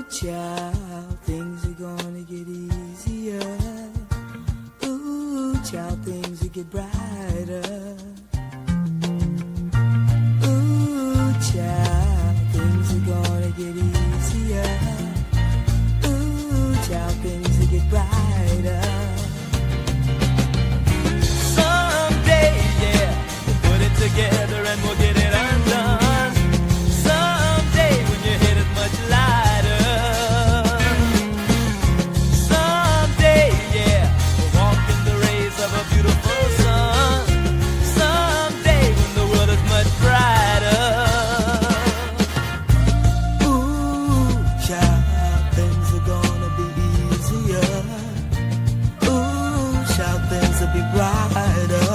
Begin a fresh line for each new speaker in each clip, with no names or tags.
child, things are gonna get easier. Ooh, child, things will get brighter. Ooh, child, things are gonna get easier. Ooh, child, things will get brighter. Someday, yeah, we'll put it together and we'll get it undone. Someday when your head is much lighter. Someday, yeah, we'll walk in the rays of a beautiful sun. Someday when the world is much brighter. Ooh, child, things are gonna be easier. Ooh, child, things will be brighter.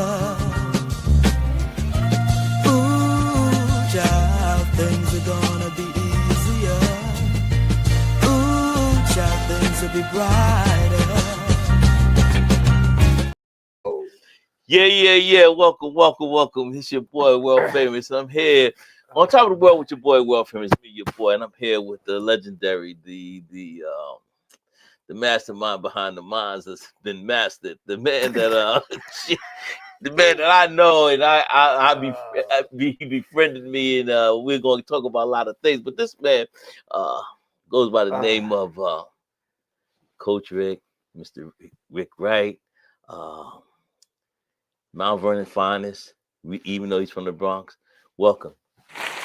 Ooh, child, things are gonna be easier. Ooh, child, things will be brighter.
Yeah. Welcome. It's your boy, World Famous. I'm here on top of the world with your boy, World Famous. Me, your boy, and I'm here with the legendary, the mastermind behind the minds that's been mastered. The man that the man that I know, and I befriended me, and we're going to talk about a lot of things. But this man goes by the name of Coach Rick, Mr. Rick Wright. Mount Vernon finest, even though he's from the Bronx. Welcome,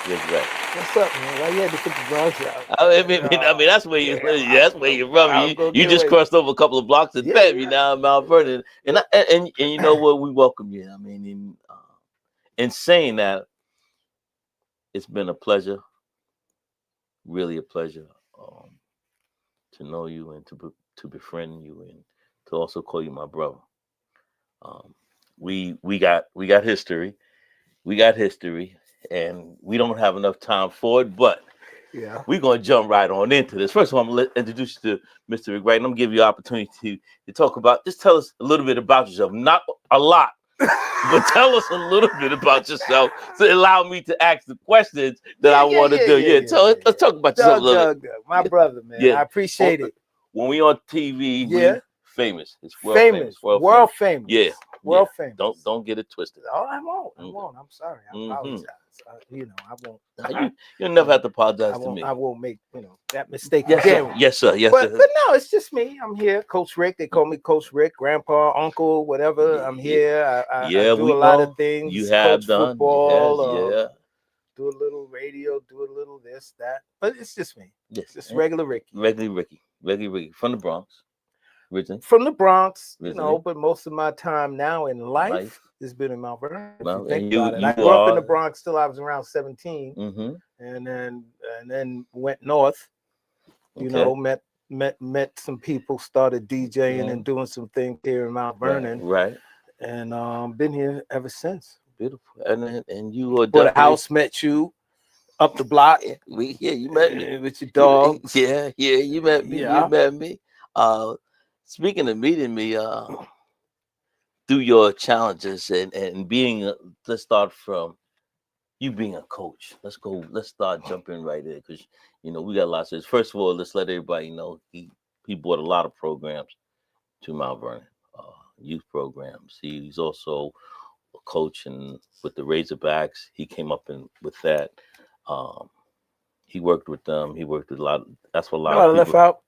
Rick Wright.
What's up, man? Why you had to put the Bronx out?
I mean, that's where you live. That's where you're from. You just crossed over a couple of blocks and bam, you're now in Mount Vernon. And you know what? We welcome you. I mean, in saying that, it's been a pleasure, really a pleasure, to know you and to befriend you and to also call you my brother. We got history. We got history, and we don't have enough time for it, but we're going to jump right on into this. First of all, I'm going to introduce you to Mr. Rick Wright, and I'm going to give you an opportunity to talk about, just tell us a little bit about yourself. Not a lot, but tell us a little bit about yourself to allow me to ask the questions that I want to do. Let's talk about yourself a little bit.
My brother, man. I appreciate it.
When we on TV, we famous. It's world famous.
World famous.
Yeah.
World famous.
Don't get it twisted.
Oh, I won't. I'm sorry. I apologize. I won't.
You'll never have to apologize to me.
I won't make that mistake again.
Yes, sir.
But no, it's just me. I'm here, Coach Rick. They call me Coach Rick, Grandpa, Uncle, whatever. I'm here. I do a lot of things.
You have done
football. Do a little radio. Do a little this, that. But it's just me.
Yes,
just regular Ricky.
Regular Ricky from the Bronx. Originally.
From the Bronx, but most of my time now in life has been in Mount Vernon.
Well,
I grew up in the Bronx till I was around 17, and then went north. Met some people, started DJing and doing some things here in Mount Vernon.
Right.
And been here ever since.
Beautiful. And you were
bought a house, met you up the block.
You met me
with your dog.
Yeah, you met me.
Yeah.
You met me. Speaking of meeting me, through your challenges and being, let's start from you being a coach. Let's start jumping right in because we got lots of. First of all, let's let everybody know he brought a lot of programs to Mount Vernon, youth programs. He's also a coach with the Razorbacks. He came up with that. He worked with them. He worked with a lot. That's what a lot of people
left out.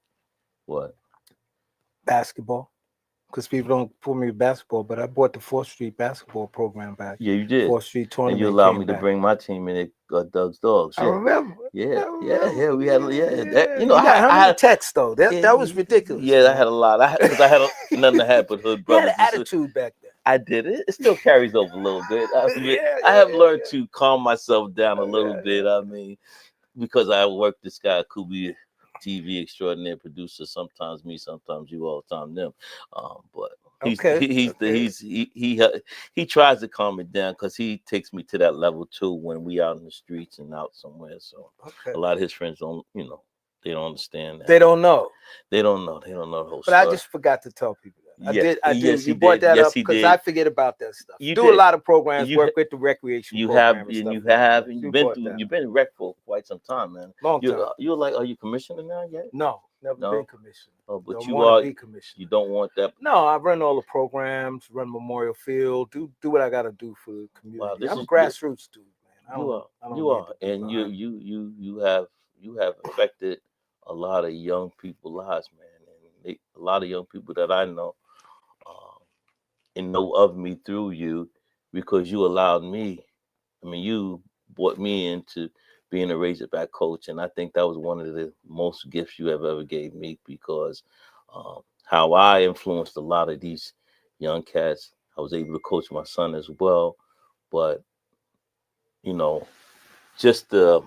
What?
Basketball, because people don't put me with basketball, but I brought the 4th Street basketball program back.
Yeah, you did.
4th Street tournament.
And you allowed me to bring my team in at Doug's Dogs.
I remember.
Yeah. We had
I had a text though. That was ridiculous.
Yeah, I had a lot. I had nothing to have but hood brothers.
You had an attitude back then.
I did it. It still carries over a little bit. I have learned to calm myself down a little bit. I mean, because I worked this guy Kubi. TV extraordinary producer, sometimes me, sometimes you, all the time them. But he tries to calm it down because he takes me to that level too when we out in the streets and out somewhere. So a lot of his friends don't, they don't understand that.
They don't know.
They don't know the whole story.
But I just forgot to tell people that. I
Yeah.
did. I did.
Yes,
You
he
brought
did.
that
Yes,
up
he
because
did.
I forget about that stuff.
You
Do
did.
a lot of programs,
You
work with the recreation
You
program
have,
and
and
stuff.
you
like
have,
that.
and
You
you've been
brought
through.
that.
You've been rec for quite some time, man.
Long time.
You're like, are you commissioner now yet?
No, never
No?
been commissioned.
Oh, but
Don't
you
want
are.
to be commissioned.
You don't want that.
No, I run all the programs, run Memorial Field, do what I got to do for the community.
Wow, this
I'm a
is
grassroots dude, man.
you are, and you have affected a lot of young people's lives, man, and a lot of young people that I know, and know of me through you, because you allowed me. I mean, you brought me into being a Razorback coach, and I think that was one of the most gifts you have ever gave me, because how I influenced a lot of these young cats. I was able to coach my son as well, but you know, just the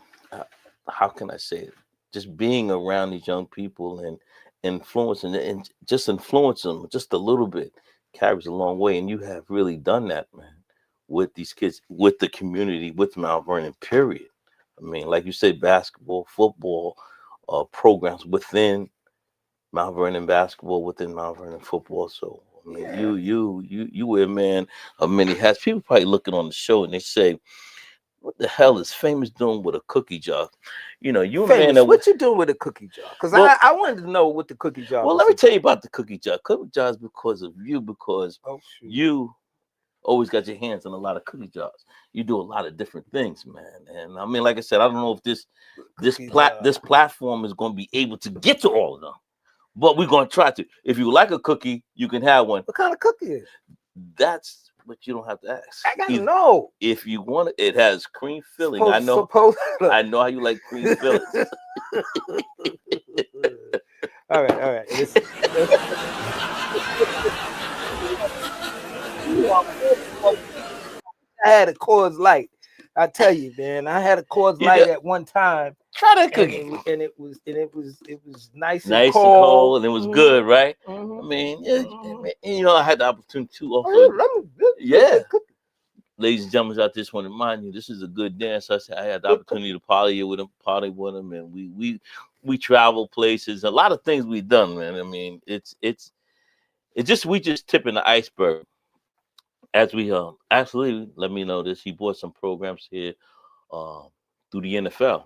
how can I say it? Just being around these young people and influencing and just influence them just a little bit carries a long way. And you have really done that, man, with these kids, with the community, with Mount Vernon. Period. I mean, like you said, basketball, football, programs within Mount Vernon basketball, within Mount Vernon football. So I mean,
Yeah.
you were a man of many hats. People probably looking on the show and they say, what the hell is Famous doing with a cookie jar? You know, you a man
Famous,
that
what you doing with a cookie jar? Because
Well-
I wanted to know what the cookie jar
well,
was
let me
about.
tell you about the cookie jar. Cookie jar is because of you, because
Oh, shoot.
you always got your hands on a lot of cookie jars. You do a lot of different things, man. And I mean, like I said, I don't know if this
Cookie jar.
this platform is going to be able to get to all of them, but we're going to try to. If you like a cookie, you can have one.
What kind of cookie is it?
That's what you don't have to ask.
I gotta know.
If you want it, it has cream filling. I know
I
how you like cream fillings.
all right. I had a Coors Light. I tell you, man, I had a Coors Light at one time.
Try that cookie.
And it was nice
and
cold.
cold, and it was good, right?
Mhm.
I mean, you know, I had the opportunity to also.
Oh,
Yeah. Ladies and gentlemen, I just want to remind you, this is a good dance. I had the opportunity to party with him, and we travel places. A lot of things we've done, man. I mean, it's just we just tipping the iceberg. As we actually, let me know this. He bought some programs here through the NFL.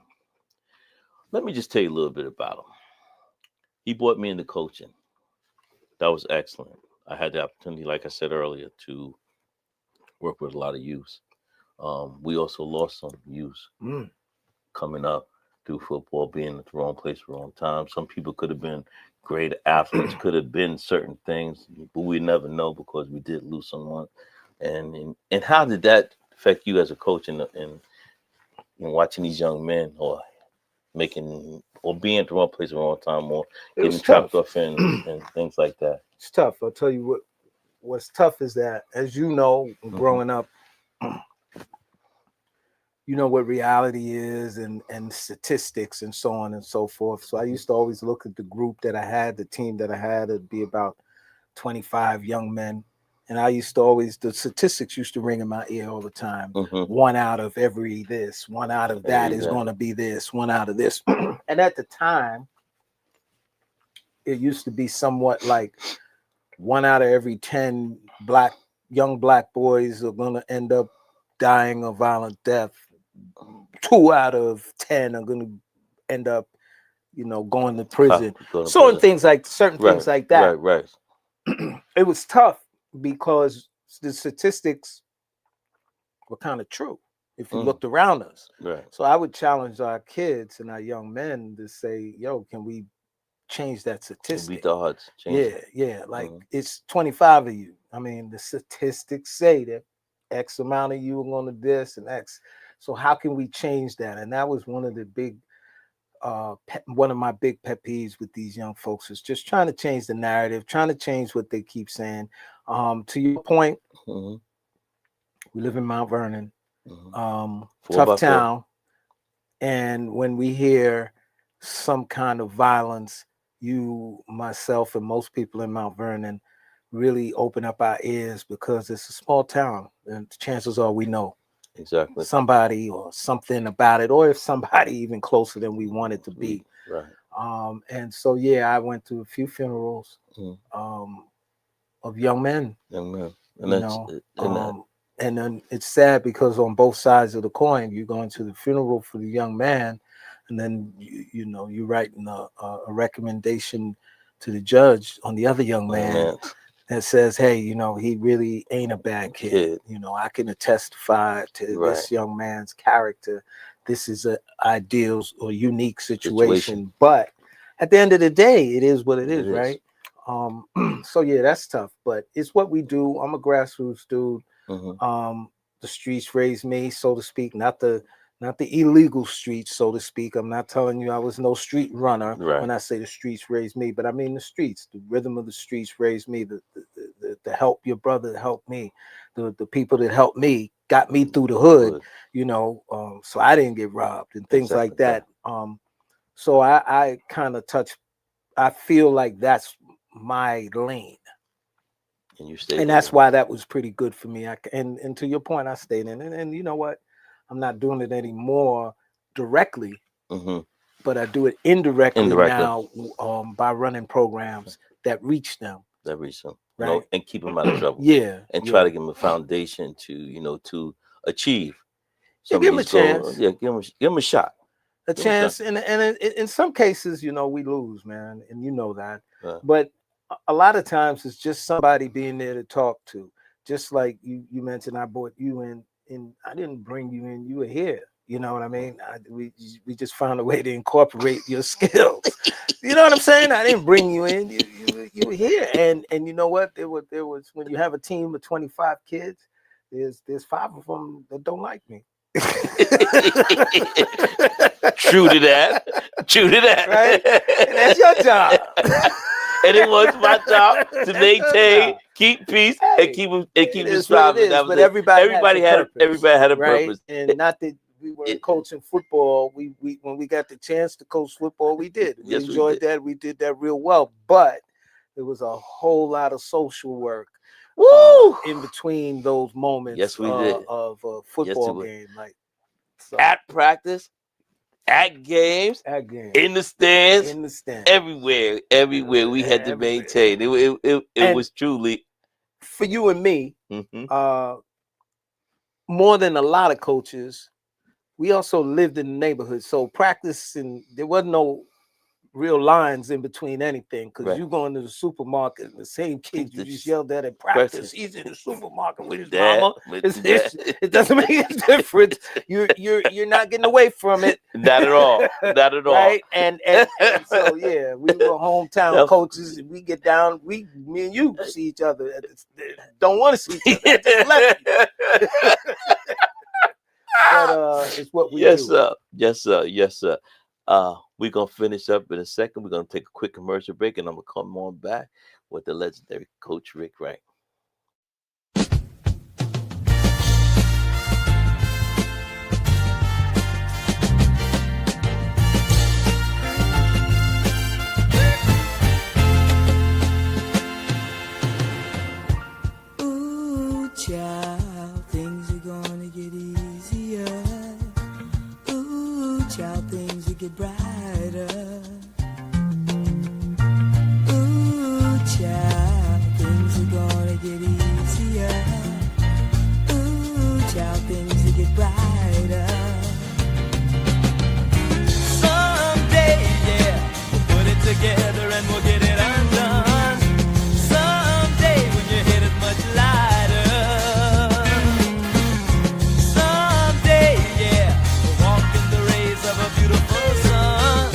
Let me just tell you a little bit about him. He brought me into coaching. That was excellent. I had the opportunity, like I said earlier, to work with a lot of youth. We also lost some youth coming up through football, being at the wrong place, wrong time. Some people could have been great athletes, could have been certain things, but we never know because we did lose someone. And how did that affect you as a coach in watching these young men or being at the wrong place at the wrong time or getting trapped off and things like that?
It's tough. I'll tell you what's tough is that, as you know, growing up, you know what reality is and statistics and so on and so forth. So I used to always look at the group that I had, the team that I had, it'd be about 25 young men. And I used to always, the statistics used to ring in my ear all the time. One out of every this, one out of that is going to be this, one out of this. And at the time, it used to be somewhat like 1 out of every 10 young black boys are going to end up dying a violent death. 2 out of 10 are going to end up, going to prison. Certain things like that.
Right.
It was tough because the statistics were kind of true if you looked around us.
Right.
So I would challenge our kids and our young men to say, yo, can we change that statistic?
Beat the odds.
Yeah. Like it's 25 of you. I mean, the statistics say that X amount of you are going to this and X. So how can we change that? And that was one of my big pet peeves with these young folks is just trying to change the narrative, trying to change what they keep saying. To your point, we live in Mount Vernon, tough town. And when we hear some kind of violence, you, myself, and most people in Mount Vernon really open up our ears because it's a small town and chances are we know
exactly
somebody or something about it, or if somebody even closer than we want it to be.
Right.
And so, I went to a few funerals, a young men.
Young man.
You know, and then it's sad because on both sides of the coin, you're going to the funeral for the young man, and then you're writing a recommendation to the judge on the other young man that says, hey, he really ain't a bad kid. I can testify to this young man's character. This is an ideal or unique situation, but at the end of the day, it is what it is, right? So yeah, that's tough, but it's what we do. I'm a grassroots dude. The streets raised me, so to speak, not the illegal streets, so to speak. I'm not telling you I was no street runner when I say the streets raised me, but I mean the streets, the rhythm of the streets raised me. The help your brother helped me, the people that helped me got me through the hood, so I didn't get robbed and things like that. So I kind of I feel like that's my lane.
And you stayed,
and that's why that was pretty good for me. And to your point, I stayed in, and you know what? I'm not doing it anymore directly, but I do it indirectly now by running programs that reach them.
Right? And keep them out of trouble. And try to give them a foundation to to achieve.
Give them a chance.
Give them a shot.
A chance, and in some cases, we lose, man, and you know that. But a lot of times it's just somebody being there to talk to. Just like you mentioned, I brought you in, and I didn't bring you in. You were here. You know what I mean? We just found a way to incorporate your skills. You know what I'm saying? I didn't bring you in. You were here, and you know what? There was when you have a team of 25 kids, there's 5 of them that don't like me.
True to that.
Right? And that's your job.
And it was my job to maintain, keep peace, and keep it striving.
But everybody had a
purpose.
And not that we were coaching football. We when we got the chance to coach football, we did. We enjoyed that. We did that real well. But there was a whole lot of social work in between those moments.
Yes, we did.
Of a football game,
at practice. At games, in the stands, everywhere we had to maintain. It was truly
for you and me. More than a lot of coaches, we also lived in the neighborhood, so practice, and there wasn't no real lines in between anything, because you go into the supermarket and the same kid you just yelled at practice, he's in the supermarket with his mama. It doesn't make a difference. You're not getting away from it.
Not at all.
Right? And so yeah, we were hometown coaches, and we get down. Me and you see each other. Don't want to see each other. But it's what we do.
Yes, sir. We're going to finish up in a second. We're going to take a quick commercial break, and I'm going to come on back with the legendary Coach Rick Wright.
Ooh, child, things are going to get easier. Ooh, child, things will get brighter. Ooh, child, things are gonna get easier. Ooh, child, things will get brighter. Someday, yeah, we'll put it together and we'll get it undone. Someday, when your head is much lighter. Someday, yeah, we'll walk in the rays of a beautiful sun.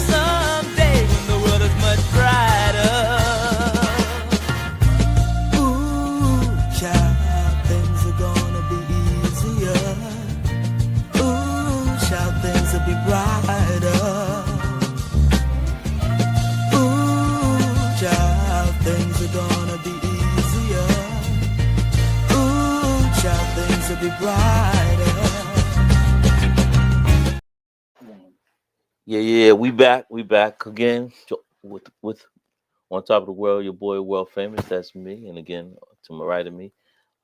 Someday, when the world is much brighter. Ooh, child, things are gonna be easier. Ooh, child, things will be brighter. Ooh, child, things are gonna be easier. Ooh, child, things will be brighter.
Yeah, we back again with On Top of the World, your boy World Famous, that's me. And again, to my right of me,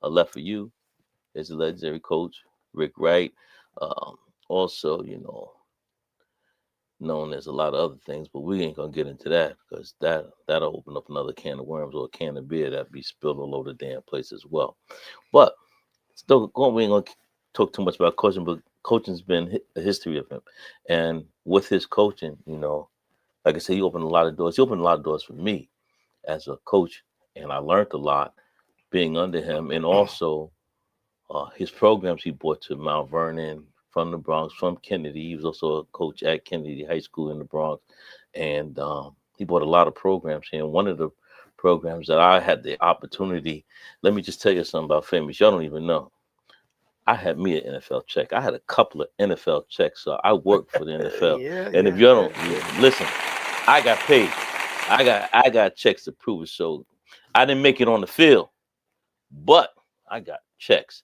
left for you, is the legendary Coach Rick Wright. Also, known as a lot of other things, but we ain't gonna get into that because that'll open up another can of worms or a can of beer that be spilled all over the damn place as well. But still, we ain't gonna talk too much about coaching, but coaching's been a history of him, and with his coaching, like I said, he opened a lot of doors. He opened a lot of doors for me as a coach, and I learned a lot being under him, and also his programs he brought to Mount Vernon from the Bronx, from Kennedy. He was also a coach at Kennedy High School in the Bronx, and he brought a lot of programs here. And one of the programs that I had the opportunity, let me just tell you something about Famous. Y'all don't even know. I had me an NFL check. I had a couple of NFL checks, so I worked for the NFL. And if you don't listen, I got paid. I got checks to prove it. So I didn't make it on the field, but I got checks.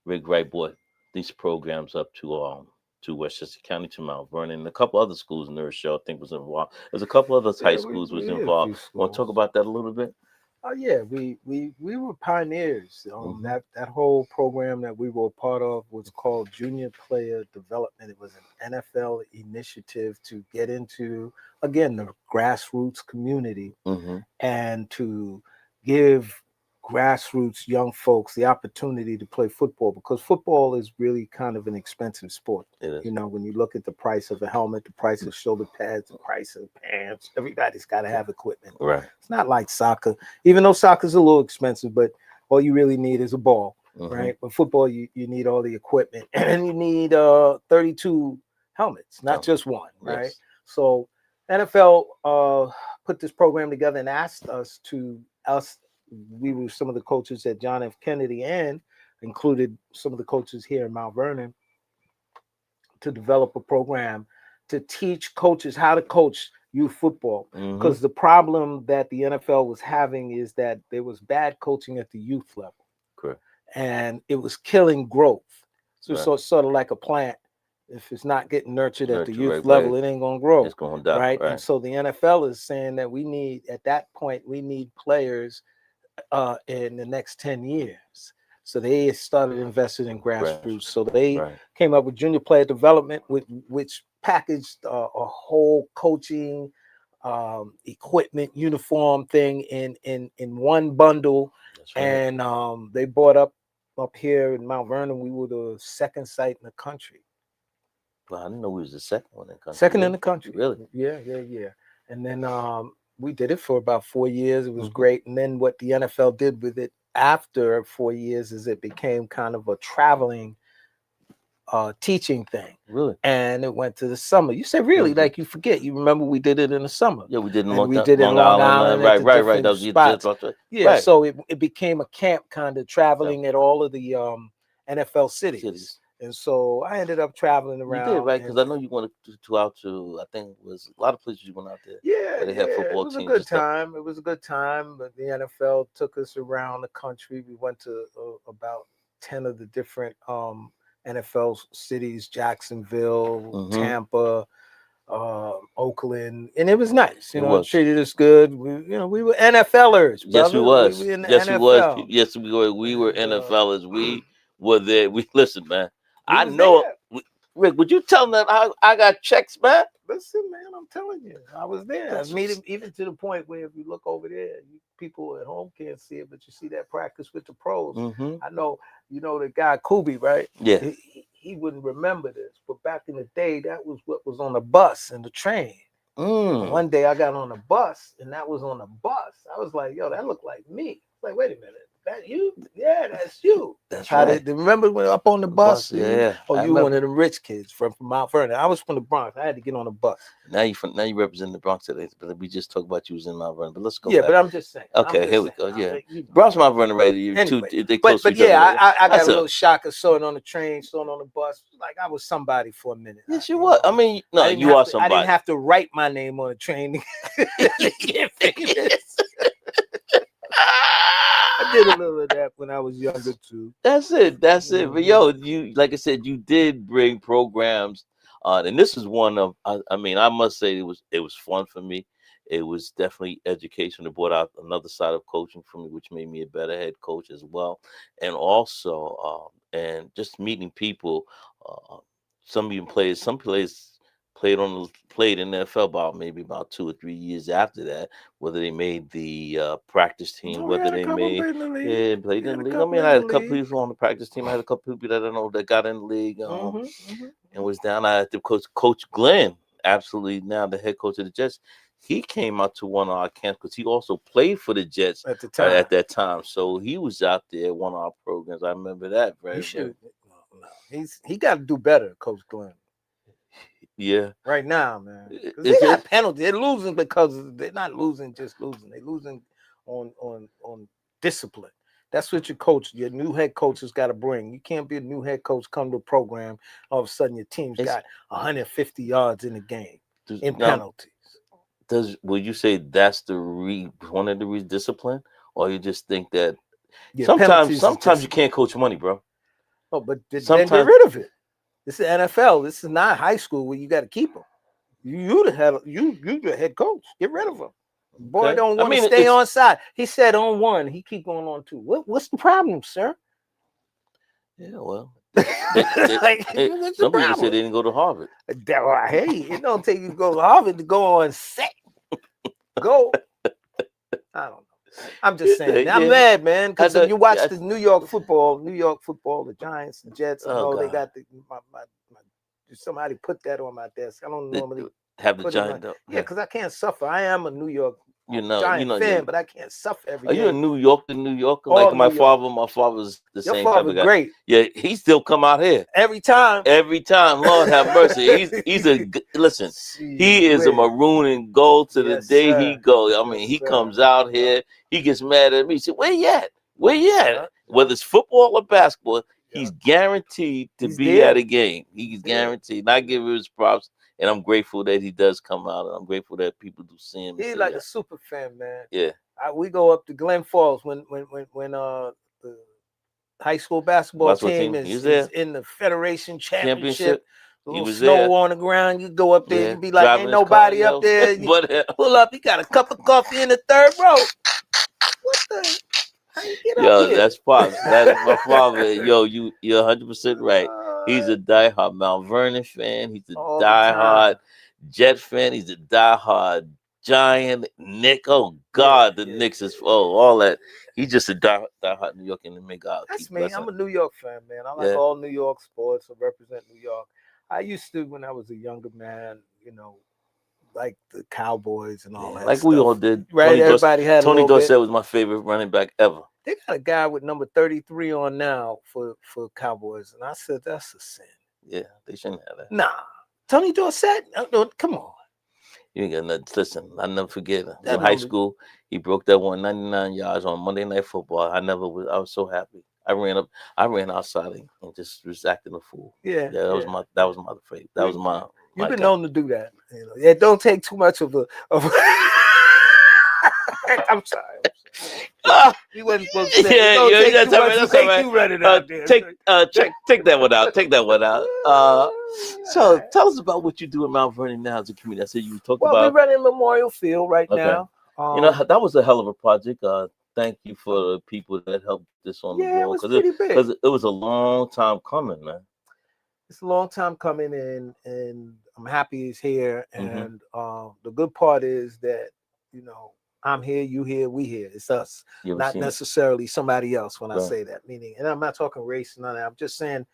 Rick Wright brought these programs up to Westchester County, to Mount Vernon, and a couple other schools. Nurse Show, I think, was involved. There's a couple other high schools was involved. Want to talk about that a little bit?
Oh yeah, we were pioneers. That whole program that we were a part of was called Junior Player Development. It was an NFL initiative to get into, again, the grassroots community and to give grassroots young folks the opportunity to play football, because football is really kind of an expensive sport. When you look at the price of a helmet, the price of shoulder pads, the price of pants, everybody's got to have equipment.
Right.
It's not like soccer, even though soccer's a little expensive, but all you really need is a ball, right? But football, you need all the equipment, and you need 32 helmets, not just one, right?
Yes.
So NFL put this program together and asked us we were some of the coaches at John F. Kennedy and included some of the coaches here in Mount Vernon, to develop a program to teach coaches how to coach youth football. Because the problem that the NFL was having is that there was bad coaching at the youth level.
Correct.
And it was killing growth. So it's sort of like a plant. If it's not getting nurtured at the youth level, it ain't going to grow.
It's going to die.
Right? And so the NFL is saying that at that point, we need players in the next 10 years. So they started investing in grassroots. So they came up with Junior Player Development, which packaged a whole coaching, equipment, uniform thing in one bundle. Right. And they brought up here in Mount Vernon. We were the second site in the country.
Well, I didn't know we was the second one in the country.
Second in the country.
Really?
Yeah. And then we did it for about 4 years. It was great. And then what the NFL did with it after 4 years is it became kind of a traveling teaching thing.
Really?
And it went to the summer. You say really? Like you forget. You remember we did it in the summer.
Yeah, we did in
Long Island.
Right. That was
right. Yeah, so it became a camp kind of traveling at all of the NFL cities. And so I ended up traveling around.
You did, right? Because I know you went to out to, I think it was a lot of places you went out there.
Yeah,
they had football
it was
teams.
A good time. It was a good time. But the NFL took us around the country. We went to about 10 of the different NFL cities: Jacksonville, Tampa, Oakland, and it was nice. Treated us good. We were NFLers. Brother.
Yes, we was.
We were in the
yes,
NFL.
we was. Yes, we were. We were NFLers. We were there. We listen, man. I know. Rick, would you tell them that I got checks, man?
Listen, man, I'm telling you, I was there. I mean, even to the point where if you look over there, people at home can't see it, but you see that practice with the pros. I know, the guy Kubi, right?
Yeah.
He wouldn't remember this, but back in the day, that was what was on the bus and the train. One day I got on the bus, and that was on the bus. I was like, yo, that looked like me. Like, wait a minute. That you? Yeah, that's you.
That's
how
right.
Remember when up on the bus?
Yeah.
Oh, you one of them rich kids from Mount Vernon. I was from the Bronx. I had to get on the bus.
Now you represent the Bronx today, but we just talked about you was in Mount Vernon. But let's go.
Yeah,
back.
but I'm just saying.
Okay, here we go. Yeah, Bronx, Mount Vernon, right? They close to each other.
I got a little shock of sawing on the train, sawing on the bus. Like I was somebody for a minute.
Yes, you were. I mean, no, you are somebody.
I didn't have to write my name on a train to get famous. I did a little of that when I was younger too.
That's it. But yo, you, like I said, you did bring programs, and this is one of. I mean, I must say it was fun for me. It was definitely education. It brought out another side of coaching for me, which made me a better head coach as well, and also and just meeting people. Some players played in the NFL about 2 or 3 years after that. Whether they made the practice team,
Oh, we
whether
had a
they
couple
made
played in the league.
yeah played
We had
in
a
the league. I
couple
mean,
in
I had
the
a couple
league.
people on the practice team. I had a couple people that I know that got in the league. And was down. I had the Coach Glenn, absolutely now the head coach of the Jets. He came out to one of our camps because he also played for the Jets
At the time.
at that time. So he was out there at one of our programs. I remember that
He
very,
should. No. He got to do better, Coach Glenn.
yeah.
Right now, man. 'Cause
Is
they got
it?
penalties. They're losing because they're not losing just losing. They're losing on discipline. That's what your new head coach has got to bring. You can't be a new head coach, come to a program, all of a sudden your team's got 150 yards in the game in penalties.
Would you say that's one of the reasons discipline, or you just think that
Yeah,
sometimes you can't coach money, bro?
Oh, but then
Sometimes-
get rid of it. This is NFL. This is not high school where you got to keep them. You the head coach. Get rid of them. Boy
Okay.
don't
I
want to
mean,
stay
it's-
on side. He said on one. He keep going on two. What's the problem, sir?
Yeah, well,
Like, what's the
some people
problem?
say they didn't go to Harvard.
Hey, it don't take you to go to Harvard to go on set. Go. I don't know. I'm just saying. I'm
Yeah.
mad, man, because
I know-
you watch
yeah,
the New York football, the Giants, the Jets. I
Oh,
know they
God.
got somebody put that on my desk. I don't normally.
Have the
put it on-
giant.
Yeah, because I can't suffer. I am a New York Giant fan,
you-
but I can't suffer every
Are you a
game.
New Yorker?
All
Like my
New York.
my father's the
Your
same type
father's
of guy.
great
Yeah, he still come out here
every time.
every time. Lord have mercy. Listen. He is a maroon and gold to
Yes,
the day
sir.
he goes. I mean,
Yes,
he
sir.
comes out here. He gets mad at me. He said, "Where you at? Where you at?"
Yeah.
Whether it's football or basketball,
Yeah.
he's guaranteed to
He's
be
there.
at a game. He's guaranteed. And I give him his props, and I'm grateful that he does come out, and I'm grateful that people do see him. and
He's
say,
like
yeah.
a super fan, man.
Yeah.
We go up to Glen Falls when the high school basketball
Basketball
team
team,
is
he's there.
in the Federation Championship. A
He
little
was
snow
there.
on the ground. You go up there,
Yeah.
you be like,
Driving
ain't
his
nobody
car,
up there. You
But
pull up, he got a cup of coffee in the third row. What the? How you get up
yo,
here?
that's pops. That is my father. Yo, you're 100% right. He's a diehard Mount Vernon fan. He's a
All the
diehard Jet fan. He's a diehard Giant Nick. Oh God, the
yeah,
Knicks is all that. He's just a diehard New York and the make out.
That's me. I'm a New York fan, man. I like
Yeah.
all New York sports. I represent New York. I used to, when I was a younger man, like the Cowboys and all that.
like we
stuff.
all did.
Right? Everybody had a
Tony
little bit.
Dorsett was my favorite running back ever.
They got a guy with number 33 on now for Cowboys, and I said that's a sin.
Yeah, they shouldn't have that.
Nah, Tony Dorsett. No, come on.
You ain't got nothing. Listen, I never forget it.
That
In high
number-
school, he broke that 199 yards on Monday Night Football. I was so happy. I ran outside and just was acting a fool.
Yeah,
Yeah, that was my favorite. That was my.
You've been
guy.
known to do that. It don't take too much of a. I'm sorry. You wasn't supposed to say.
Yeah,
It don't
yeah,
take
that's
too
all
much
right,
to
that's
take
all right.
you running out there.
Take that one out. Take that one out. So tell us about what you do in Mount Vernon now as a community. I said you talked
Well,
about.
we're running Memorial Field right
Okay.
now.
That was a hell of a project. Thank you for the people that helped this on the
yeah, it
road
was pretty big.
because it was a long time coming, man.
It's a long time coming, and I'm happy it's here.
Mhm.
And the good part is that I'm here, you here, we here. It's us,
You ever
not
seen it?
necessarily somebody else. When I
Right.
say that, meaning, and I'm not talking race, none of that. I'm just saying,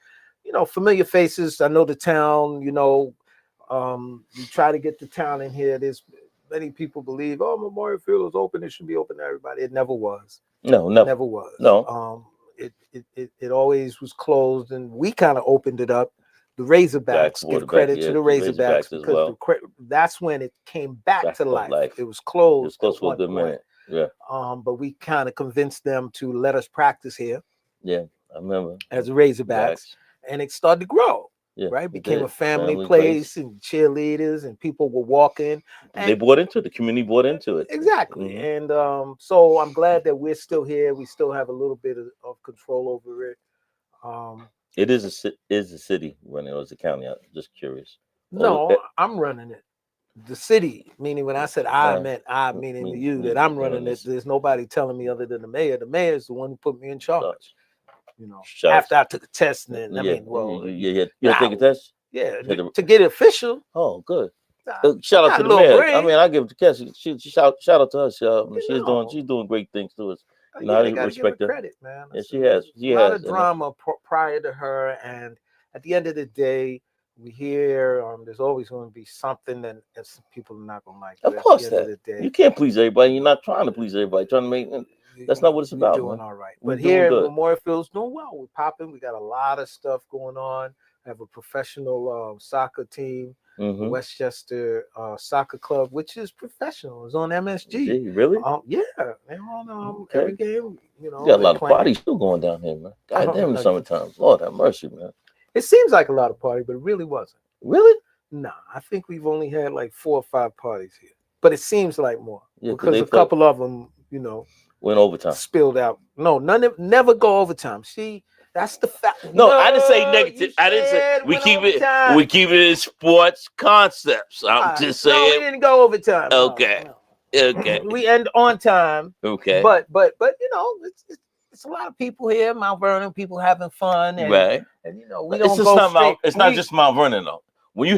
familiar faces. I know the town. We try to get the town in here. There's many people believe, oh, Memorial Field is open. It should be open to everybody. It never was.
No,
It
no.
never was.
No.
It always was closed, and we kind of opened it up. The Razorbacks, give credit to the Razorbacks because that's when it came back to life. It was closed.
It was close
at
for a
one
good
point.
minute. Yeah,
But we kind of convinced them to let us practice here
yeah. I remember.
as the Razorbacks, and it started to grow.
Yeah,
Right,
it
became
did.
a family
place.
place, and cheerleaders, and people were walking.
They bought into it. The community bought into it.
Exactly.
Mhm.
And so I'm glad that we're still here. We still have a little bit of control over it.
It is a city running, or is it county? I'm just curious.
No,
Oh,
I'm running it. The city, meaning when I said I
Right.
meant I, meaning
Me-
you,
me
that I'm
running
running it.
this.
There's nobody telling me other than the mayor. The mayor is the one who put me in charge.
Shout
After
out.
I took a test, and then I mean, well,
you take a test.
Yeah,
Hit the-
to get it official.
Oh, good.
Nah,
Shout out
got
to
a
the
little
mayor.
break.
I mean, I give it to Cass. Shout out to her.
know.
She's doing great things to us. You know,
Yeah,
I
they gotta
respect
give
her.
her credit, man.
Yeah, she has. She
a lot
has.
of drama prior to her, and at the end of the day, we hear there's always going to be something that some people are not going to like.
Of
But
course,
at the end
that
of the day,
you can't please everybody. You're not trying to please everybody. Trying to make that's not what it's
we're
about.
doing
Man.
all right.
We're
But
doing
here,
good.
Memorial Field's doing well. We're popping. We got a lot of stuff going on. I have a professional soccer team,
Mhm.
Westchester Soccer Club, which is professional. It's on MSG.
Gee, really?
Yeah, they're on
Okay.
every game. You know,
You got a
they
lot of
playing.
parties still going down here, man.
I
God
don't
damn, the
know.
summertime. Lord have mercy, man.
It seems like a lot of party, but it really wasn't.
Really?
Nah, I think we've only had like 4 or 5 parties here, but it seems like more
Yeah, 'cause
because
they
a couple of them,
went overtime.
spilled out. No, never go overtime. See, that's the fact.
No, I didn't say
No,
negative.
you
I didn't say
said
we
went
keep
overtime.
we keep it in sports concepts. I'm
Alright,
just
No, we
saying.
didn't go overtime. No,
Okay.
no.
Okay.
We end on time.
Okay.
But it's a lot of people here, Mount Vernon, people having fun, and
Right.
we don't
It's just
go
not
straight.
it's not just Mount Vernon though. When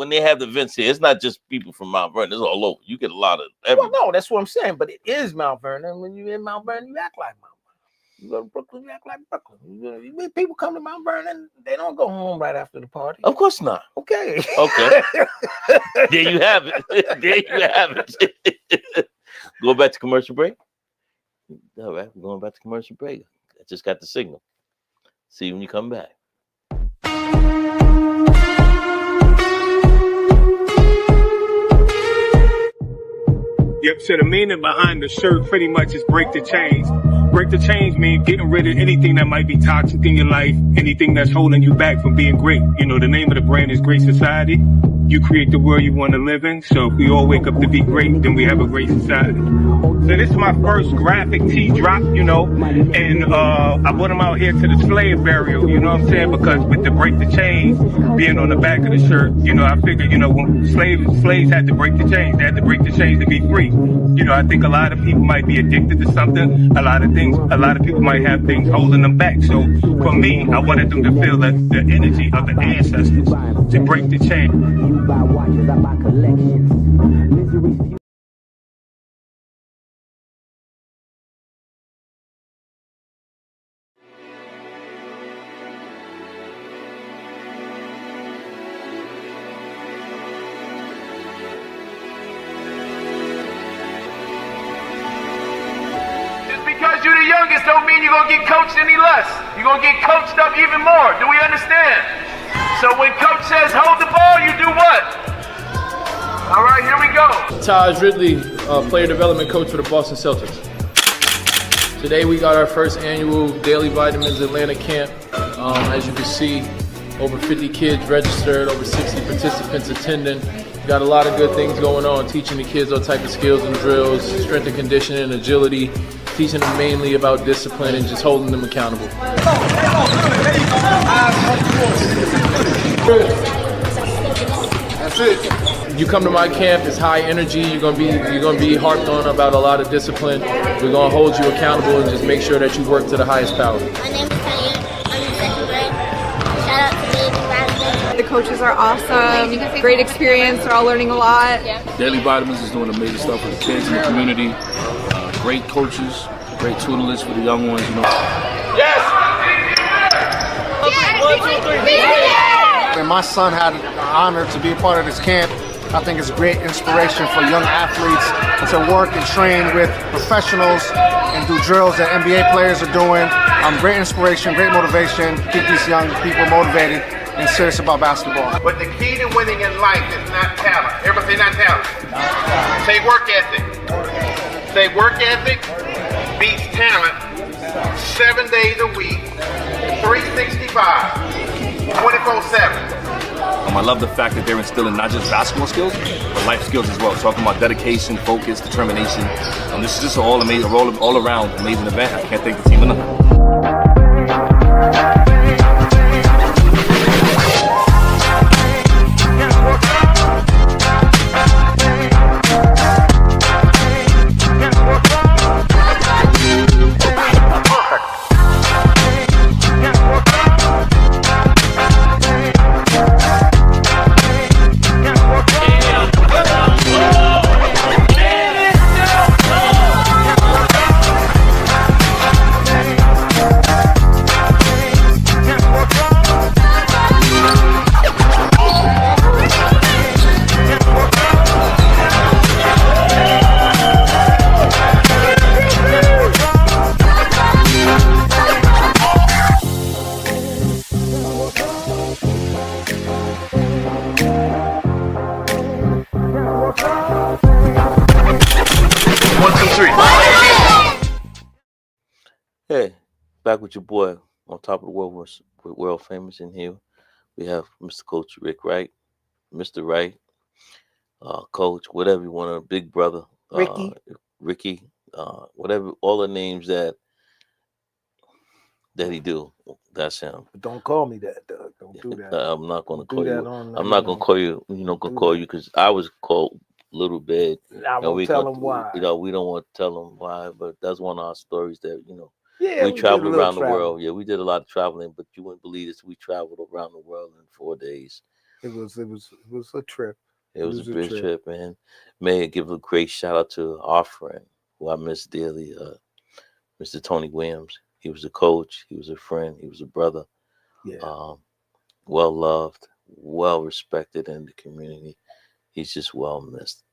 they have the events here, it's not just people from Mount Vernon. It's all over. You get a lot of
Well,
everybody.
no, that's what I'm saying. But it is Mount Vernon. When you're in Mount Vernon, you act like Mount Vernon. You go to Brooklyn, you act like Brooklyn. You mean people come to Mount Vernon, they don't go home right after the party.
Of course not.
Okay.
Okay. There you have it. There you have it. Going back to commercial break. All right, we're going back to commercial break. I just got the signal. See you when you come back.
Yep, so the meaning behind the shirt pretty much is break the chains. Break the chains means getting rid of anything that might be toxic in your life, anything that's holding you back from being great. You know, the name of the brand is Great Society. You create the world you want to live in. So if we all wake up to be great, then we have a great society. So this is my first graphic tee drop, and I put them out here to the slave burial, you know what I'm saying? Because with the break the chains being on the back of the shirt, I figured, when slaves had to break the chains, they had to break the chains to be free. I think a lot of people might be addicted to something. A lot of people might have things holding them back. So for me, I wanted them to feel the energy of the ancestors to break the chain.
You buy watches, I buy collections. Misery.
Because you're the youngest don't mean you're gonna get coached any less. You're gonna get coached up even more. Do we understand? So when coach says hold the ball, you do what? All right, here we go.
Taj Ridley, player development coach for the Boston Celtics. Today we got our first annual Daily Vitamins Atlanta camp. As you can see, over 50 kids registered, over 60 participants attending. Got a lot of good things going on, teaching the kids all type of skills and drills, strength and conditioning, agility, teaching them mainly about discipline and just holding them accountable.
That's it.
You come to my camp, it's high energy. You're gonna be harped on about a lot of discipline. We're gonna hold you accountable and just make sure that you work to the highest power.
My name is Tanya. I'm in 2nd grade. Shout out to Daily Vitamins.
The coaches are awesome. Great experience. They're all learning a lot.
Daily Vitamins is doing amazing stuff for the kids in the community. Great coaches, great tutelage for the young ones.
And my son had the honor to be a part of this camp. I think it's a great inspiration for young athletes to work and train with professionals and do drills that NBA players are doing. Great inspiration, great motivation, keep these young people motivated and serious about basketball.
But the key to winning in life is not talent. Everybody say not talent. Say work ethic. Say work ethic beats talent 7 days a week, 365, 24/7.
I love the fact that they're instilling not just basketball skills, but life skills as well. Talking about dedication, focus, determination. This is just an all around amazing event. I can't thank the team enough.
Hey, back with your boy on top of the world with world famous in here. We have Mr. Coach Rick Wright, Mr. Wright, Coach, whatever you want to, Big Brother,
Ricky.
Ricky, whatever, all the names that he do. That's him.
But don't call me that, Doug. Don't do that.
I'm not gonna
Don't do
call
that
you.
on,
I'm not gonna call you. You know, gonna call you because I was called Little Bed.
I won't tell him why.
You know, we don't want to tell him why, but that's one of our stories that
Yeah,
we
did a
traveled
little
around the
traveling.
world. Yeah, we did a lot of traveling, but you wouldn't believe this. We traveled around the world in 4 days.
It was a trip.
It was a big trip, man. May I give a great shout out to our friend who I miss dearly, Mr. Tony Williams. He was a coach. He was a friend. He was a brother.
Yeah.
Well loved, well respected in the community. He's just well missed.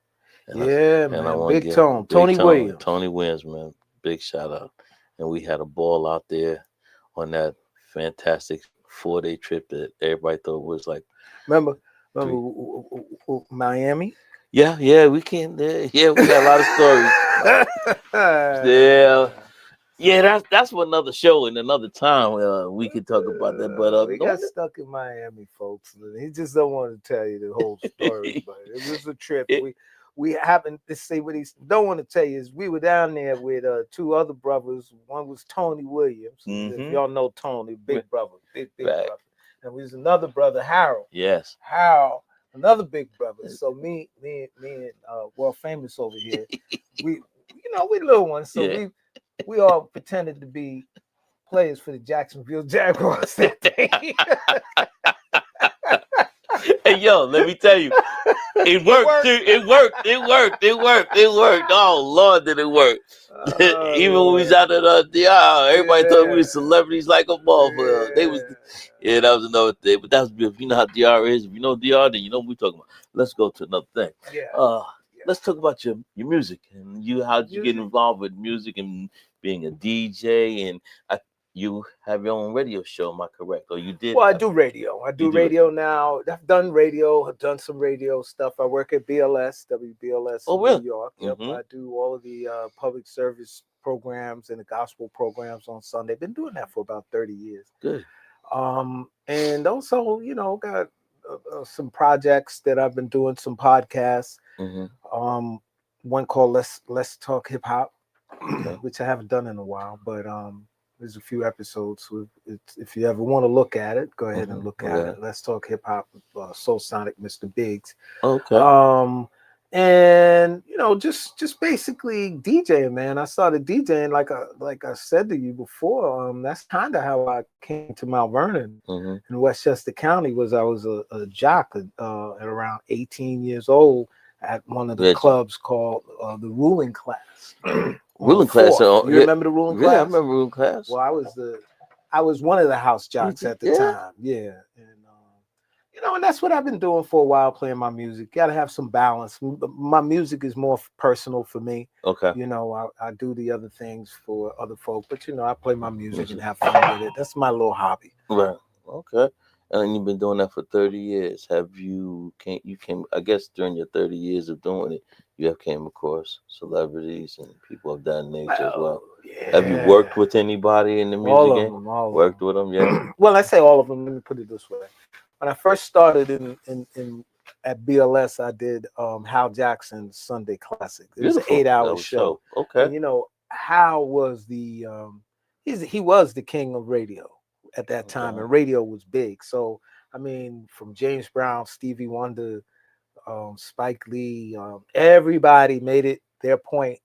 Yeah,
I
man.
wanna
Big
give
Tone. Tony Williams.
Tony Williams, man. Big shout out. And we had a ball out there on that fantastic 4-day trip that everybody thought was like.
Remember Miami?
Yeah, we can. Yeah, we got a lot of stories. Yeah, that's for another show and another time. We could talk about that. But
we got stuck in Miami, folks. He just don't want to tell you the whole story, but it was a trip. We happened to see what he don't want to tell you is we were down there with 2 other brothers. One was Tony Williams. If y'all know Tony, big brother, big brother. And we was another brother, Harold.
Yes.
Harold, another big brother. So me and world famous over here, we little ones. So we all pretended to be players for the Jacksonville Jaguars that day.
Hey, yo, let me tell you, it worked. It worked. Oh Lord, did it work? Even when we was out at DR, everybody thought we were celebrities like a motherfucker. They was, that was another thing. But that was beautiful. You know how DR is. If you know DR, then you know what we're talking about. Let's go to another thing. Let's talk about your music and how did you get involved with music and being a DJ, and you have your own radio show, am I correct? Or you did?
Well, I do radio. I do radio now. I've done radio. I've done some radio stuff. I work at BLS, WBLS in New York. Yep. I do all of the public service programs and the gospel programs on Sunday. Been doing that for about 30 years.
Good.
And also, got some projects that I've been doing, some podcasts. One called Let's Talk Hip Hop, which I haven't done in a while, but there's a few episodes. If you ever want to look at it, go ahead and look at it. Let's Talk Hip Hop, Soul Sonic, Mr. Biggs.
Okay.
And just basically DJing, man. I started DJing like I said to you before. That's kind of how I came to Mount Vernon in Westchester County. I was a jock at around 18 years old at one of the clubs called the Ruling Class.
Ruling Class.
You remember the Ruling Class?
Yeah, I remember Ruling Class.
Well, I was one of the house jocks at the time. Yeah, and and that's what I've been doing for a while, playing my music. Got to have some balance. My music is more personal for me.
Okay.
I do the other things for other folk, but I play my music and have fun with it. That's my little hobby.
Right. Okay. And you've been doing that for 30 years. You came, I guess during your 30 years of doing it, you have came across celebrities and people of that nature as well. Yeah. Have you worked with anybody in the music game? Worked with them, yeah.
Well, I say all of them. Let me put it this way. When I first started at BLS, I did Hal Jackson's Sunday Classic. It was an 8-hour show.
Okay.
And, Hal was he was the king of radio at that time, and radio was big. So, I mean, from James Brown, Stevie Wonder, Spike Lee, everybody made it their point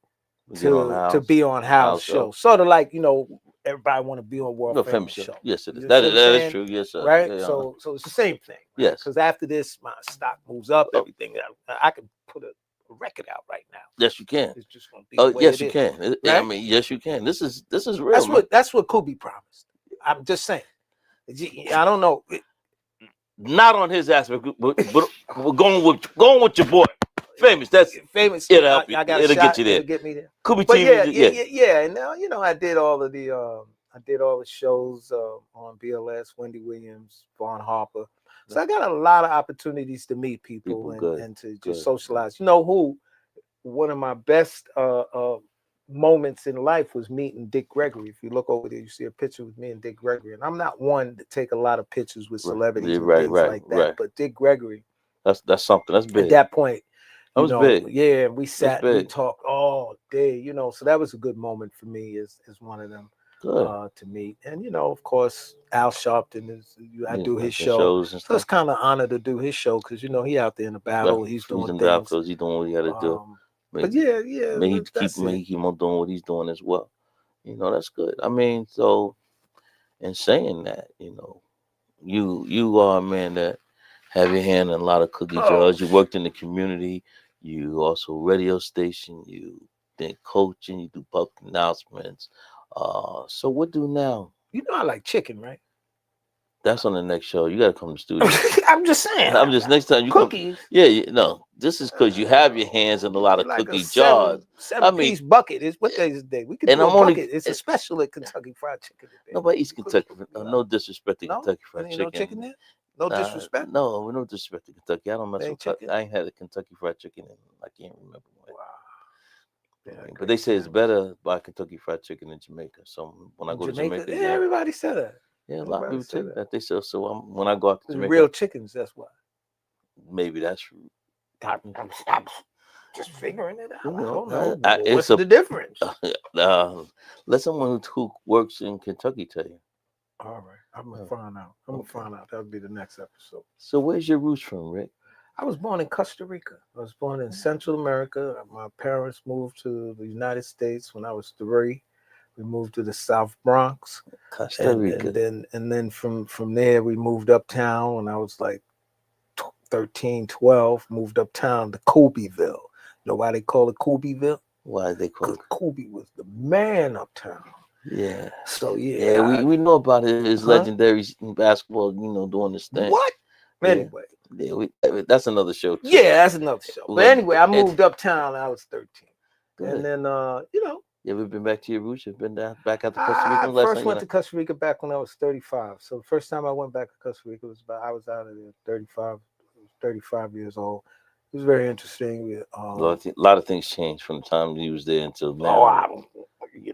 to be on Hal's show. Sort of like, everybody want to be on World Famous Show.
Yes, it is. That is true. Yes, sir.
Right? Yeah. So it's the same thing. Right?
Yes.
Because after this, my stock moves up, everything. I can put a record out right now.
Yes, you can.
It's just going to be
yes, you can. Right? I mean, yes, you can. This is real.
That's what Kubi promised. I'm just saying. I don't know.
Not on his aspect, but we're going with your boy. Famous. That's
famous.
It'll help you.
I got
it'll get you there.
It'll get me there.
Kubi
but
TV.
Yeah. And now, I did all of the shows on BLS, Wendy Williams, Vaughn Harper. So I got a lot of opportunities to meet people and to just socialize. One of my best moments in life was meeting Dick Gregory. If you look over there, you see a picture with me and Dick Gregory. And I'm not one to take a lot of pictures with celebrities and things like that. But Dick Gregory,
that's something. That's big.
at that point,
That was big.
Yeah, we sat and we
big.
talked all day, so that was a good moment for me as one of them to meet. And of course, Al Sharpton I do his show. So it's kind of honor to do his show because he out there in the battle, he's doing things.
He's doing what he got to do.
But yeah.
May he keep on doing what he's doing as well. That's good. I mean, so in saying that, you are a man that have your hand in a lot of cookie jars. You worked in the community. You also radio station. You did coaching. You do public announcements. So what do now?
I like chicken, right?
That's on the next show. You got to come to the studio.
I'm just saying.
Next time you
cookies.
Come. This is because you have your hands in a lot of
like
cookie jars.
Seven-piece bucket is what day is the day? We can do a bucket. It's a special at Kentucky Fried Chicken.
Nobody eats Kentucky. No disrespect to Kentucky Fried Chicken.
No chicken there? No disrespect?
No disrespect to Kentucky. I don't mess with chicken. I ain't had a Kentucky Fried Chicken in I can't remember when. Wow. Yeah, but they say it's better by Kentucky Fried Chicken in Jamaica. So when I go to Jamaica,
everybody said that.
Yeah, a lot of people say that. They say so. When I go out to Jamaica,
real chickens. That's why.
Maybe that's.
I'm just figuring it out. I don't know.
What's
the difference?
Let someone who works in Kentucky tell you.
All right, I'm gonna find out. That'll be the next episode.
So where's your roots from, Rick?
I was born in Costa Rica. I was born in Central America. My parents moved to the United States when I was 3. We moved to the South Bronx,
Costa Rica.
And then from there we moved uptown when I was like 13, 12. Moved uptown to Kobe'ville. You know why they call it Kobe'ville?
Why they call it?
Kobe was the man uptown.
Yeah.
So
we know about his legendary basketball. Doing this thing.
What? Anyway.
Yeah, that's another show too.
Yeah, that's another show. But anyway, I moved uptown when I was 13. Good. And then
You ever been back to your roots? You've been back out to Costa Rica?
I first went to Costa Rica back when I was 35. So the first time I went back to Costa Rica I was out of there 35 years old. It was very interesting.
A lot of things changed from the time you was there until now. You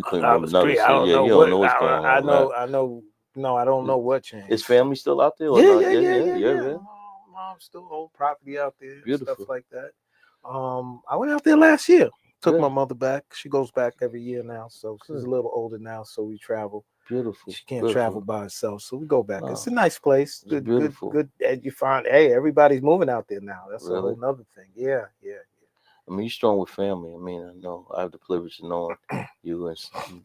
couldn't remember nothing. You don't know what's going on.
I don't know what changed.
Is family still out there? Or
Yeah. Mom's still old property out there.
Beautiful.
Stuff like that. I went out there last year. Took my mother back. She goes back every year now, so she's a little older now. So we travel.
Beautiful.
She can't travel by herself, so we go back.
Oh,
it's a nice place. Good,
beautiful.
Good. And you find, everybody's moving out there now. That's a whole nother thing. Yeah.
I mean, you're strong with family. I mean, I know I have the privilege of knowing you and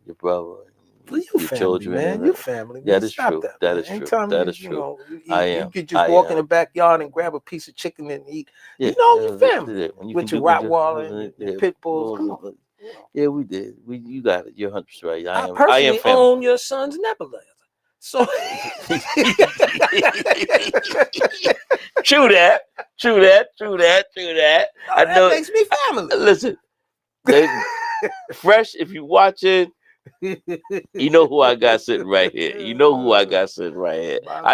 your brother.
Well, you family, children, man. You family.
Yeah, that is true. That is true. That is true.
You could just walk in the backyard and grab a piece of chicken and eat. Your family with your Rottweiler and pit bulls. Come on.
Yeah, we did. You got it. You're 100% right.
I personally own your son's nebulizer. So True that. I know. That makes me family.
Listen, Fresh. If you watching, you know who I got sitting right here. I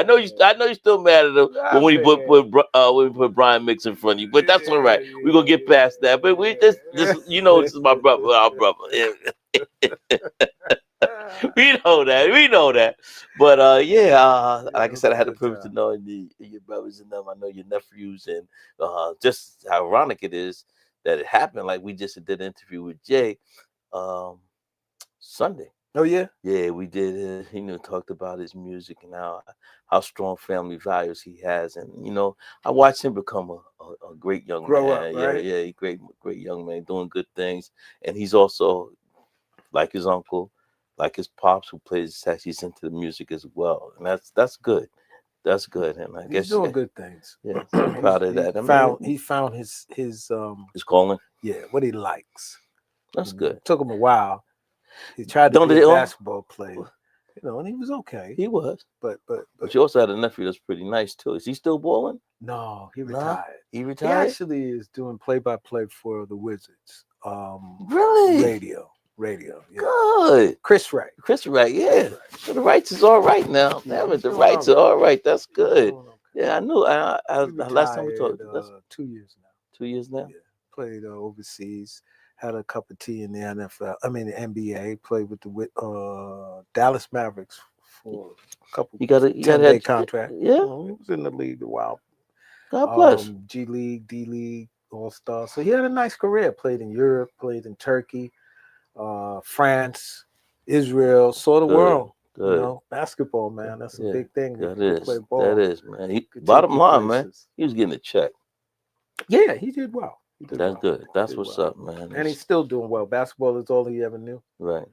know you still mad at him when we put Brian Mix in front of you, but that's all right. We're gonna get past that. But this this is my brother, our brother. We know that. But like I said, I had the privilege of knowing your brothers and them. I know your nephews, and just how ironic it is that it happened. Like we just did an interview with Jay Sunday.
Oh yeah,
we did. He talked about his music and how strong family values he has, and I watched him become a great young
man.
Up, right? Yeah, great young man doing good things, and he's also like his uncle, like his pops who plays sax. He's into the music as well, and that's good. That's good, and I guess
he's doing good things.
Yeah, I'm proud of that.
He found his
calling.
Yeah, what he likes.
That's good.
It took him a while. He tried to be a basketball player, and he was okay.
He was,
but
you also had a nephew that's pretty nice too. Is he still balling?
No, he retired.
He retired.
He actually is doing play-by-play for the Wizards.
Really?
Radio. Yeah.
Good.
Chris Wright.
Yeah. So the rights is all right now. The rights are all right. That's good. Yeah, I knew. I last time we talked.
2 years now.
2 years now.
Yeah. played overseas. Had a cup of tea in the NFL. I mean the NBA. Played with the Dallas Mavericks for a couple.
You gotta
10-day
have
contract.
Yeah.
He was in the league a while.
God bless.
G League, D League, All Star. So he had a nice career. Played in Europe. Played in Turkey, France, Israel. Saw the
Good,
world.
good.
You know, basketball, man. That's a
Yeah,
big thing.
That
You
is.
play ball.
That is, man.
Could
Bottom
take you
line, man.
places.
He was getting a check.
Yeah, he did well. He did
That's
well.
good. That's
Did
what's
well.
up, man.
And
It's-
he's still doing well. Basketball is all he ever knew.
right.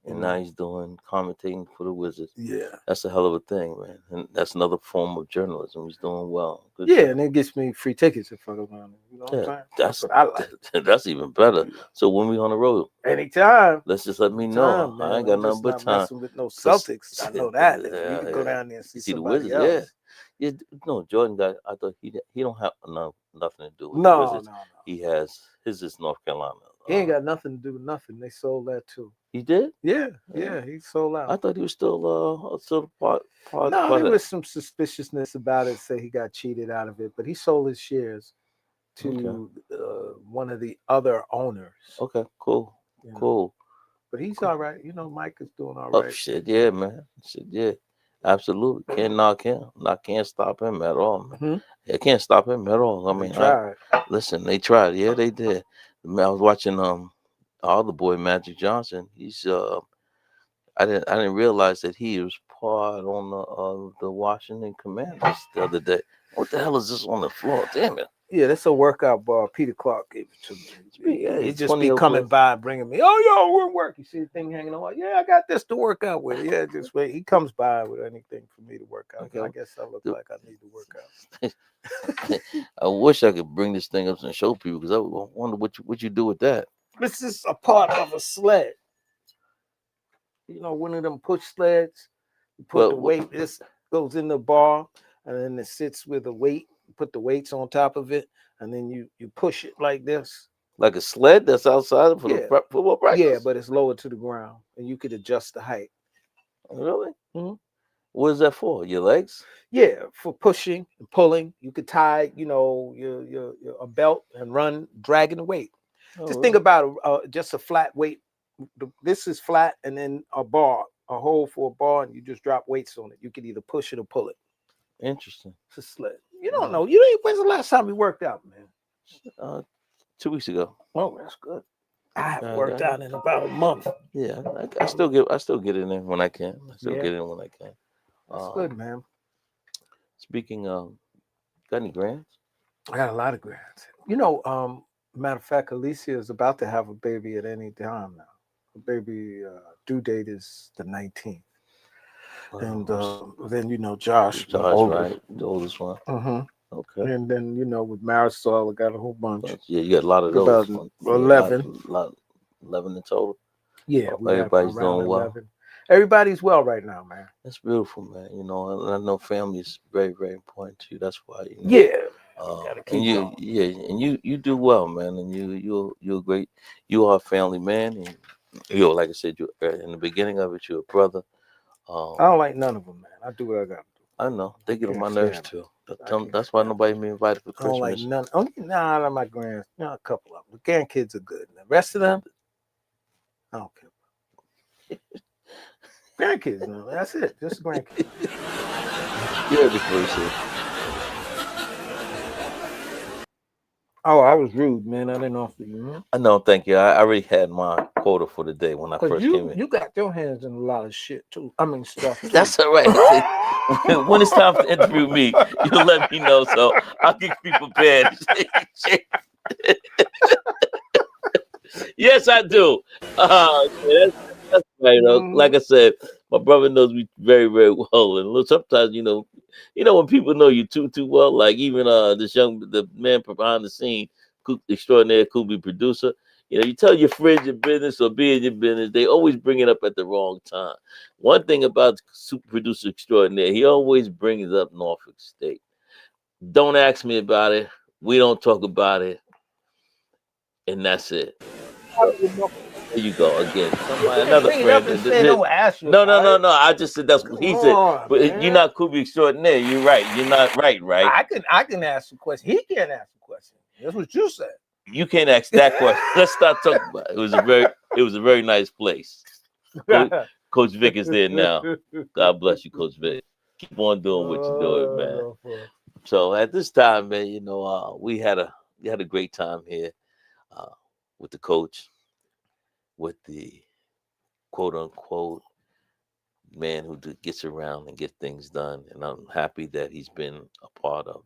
And
You
now
know?
he's doing commentating for the Wizards.
Yeah.
That's a hell of a thing, man. And that's another form of journalism. He's doing well. Good
Yeah,
job.
and it gets me free tickets if I go down there. You know what I'm
Yeah,
saying?
that's
what I like.
that's even better. So when we on the road,
Anytime.
let's just let me know.
Man.
I ain't got
I'm
nothing
just
but
not
time.
messing with no
'Cause-
Celtics. I know that. You can go down there and see
the
somebody
Wizards.
else.
Yeah. No, Jordan got. I thought he don't have nothing to do with the
No,
Wizards.
no.
He has his is North Carolina.
He ain't got nothing to do with nothing. They sold that too.
He did?
Yeah, he sold out.
I thought he was still part.
No,
part
there
of
was some suspiciousness about it. Say he got cheated out of it, but he sold his shares to one of the other owners.
Okay, cool,
You know.
cool.
But he's all right. You know, Mike is doing all
Oh
right.
shit, yeah, man. Shit, yeah. Absolutely. Can't knock him. I can't stop him at all, man.
Mhm.
I can't stop him at all. I
They
mean,
tried.
listen, they tried. Yeah, they did. Man, I was watching our other boy Magic Johnson. He's I didn't realize that he was part on the Washington Commanders the other day. What the hell is this on the floor? Damn it.
Yeah, that's a workout bar. Peter Clark gave it to me.
Yeah,
He
it's
just
20
be
of
coming
us.
by and bringing me, oh, yo, we're work. You see the thing hanging on? Yeah, I got this to work out with. Yeah, just wait. He comes by with anything for me to work out.
Okay.
I guess I look like I need to work out.
I wish I could bring this thing up and show people because I wonder what you do with that.
This is a part of a sled. You know, one of them push sleds. You put
Well,
the weight, this goes in the bar, and then it sits with a weight. You put the weights on top of it, and then you push it like this.
Like a sled that's outside for the football practice?
Yeah, but it's lower to the ground, and you could adjust the height.
Really?
Mhm.
What is that for? Your legs?
Yeah, for pushing and pulling. You could tie, you know, your a belt and run, dragging the weight. Just think about just a flat weight. This is flat, and then a bar, a hole for a bar, and you just drop weights on it. You could either push it or pull it.
Interesting.
It's a sled. You don't know. You ain't. When's the last time you worked out, man?
2 weeks ago.
Oh, that's good. I haven't worked out in about a month.
Yeah, I still get in there when I can. I still
Yeah.
get in when I can.
That's good, man.
Speaking of, got any grants?
I got a lot of grants. You know, matter of fact, Alicia is about to have a baby at any time now. The baby due date is the 19th. And then, you know, Josh, the oldest.
Right? The oldest one.
Mm-hmm.
Okay.
And then, you know, with Marisol, I got a whole bunch.
Yeah, you got a lot of
About
those. ones.
11.
11 in total.
Yeah, we have
Everybody's
around
doing well.
11. Everybody's well right now, man.
That's beautiful, man. You know, and I know family is very, very important to you. That's why. You know,
Yeah.
and
keep
you,
going.
yeah, and you do well, man. And you're great. You are a family man, and you know, like I said, you in the beginning of it, you're a brother.
I don't like none of them, man. I do what I got to do.
I know they get on
can't
my nerves
stand
too. That's why nobody me invited for
I don't like
Christmas.
none. Only none of my grands. No, a couple of them. The grandkids are good. The rest of them, I don't care. Grandkids, no, that's it. Just grandkids.
You're the person.
Oh, I was rude, man. I didn't offer you.
I know. Thank you. I already had my quota for the day when I
Because
first came in.
you got your hands in a lot of shit too. I mean stuff. Too.
That's all right. When it's time to interview me, you'll let me know. So I'll get people prepared. Yes, I do. That's right. Like I said, my brother knows me very, very well. And look, sometimes, you know when people know you too well. Like even the man behind the scene, extraordinary Kubi producer. You know, you tell your friends your business or be in your business, they always bring it up at the wrong time. One thing about super producer extraordinaire, he always brings up Norfolk State. Don't ask me about it. We don't talk about it. And that's it. There you go again. Another friend.
No, ask you.
No. I just said that's what he said. But you're not Kubi extraordinaire. You're right. You're not right.
I can ask a question. He can't ask a question. That's what you said.
You can't ask that question. Let's start talking about it. It was a very nice place. Coach Vic is there now. God bless you, Coach Vic. Keep on doing what you're doing, man. So at this time, man, you know, we had a great time here with the coach, with the quote unquote man who gets around and gets things done. And I'm happy that he's been a part of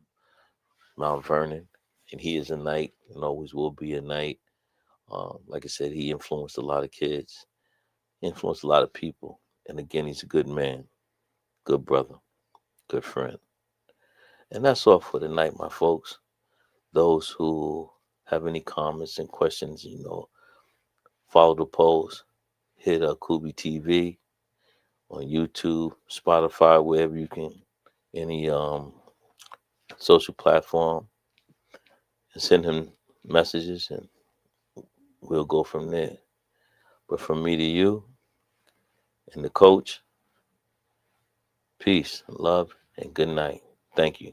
Mount Vernon, and he is a Knight and always will be a Knight. Like I said, he influenced a lot of kids, influenced a lot of people. And again, he's a good man, good brother, good friend. And that's all for tonight, my folks. Those who have any comments and questions, you know, follow the post, hit Kubi TV on YouTube, Spotify, wherever you can, any social platform, and send him messages, and we'll go from there. But from me to you and the coach, peace, love, and good night. Thank you.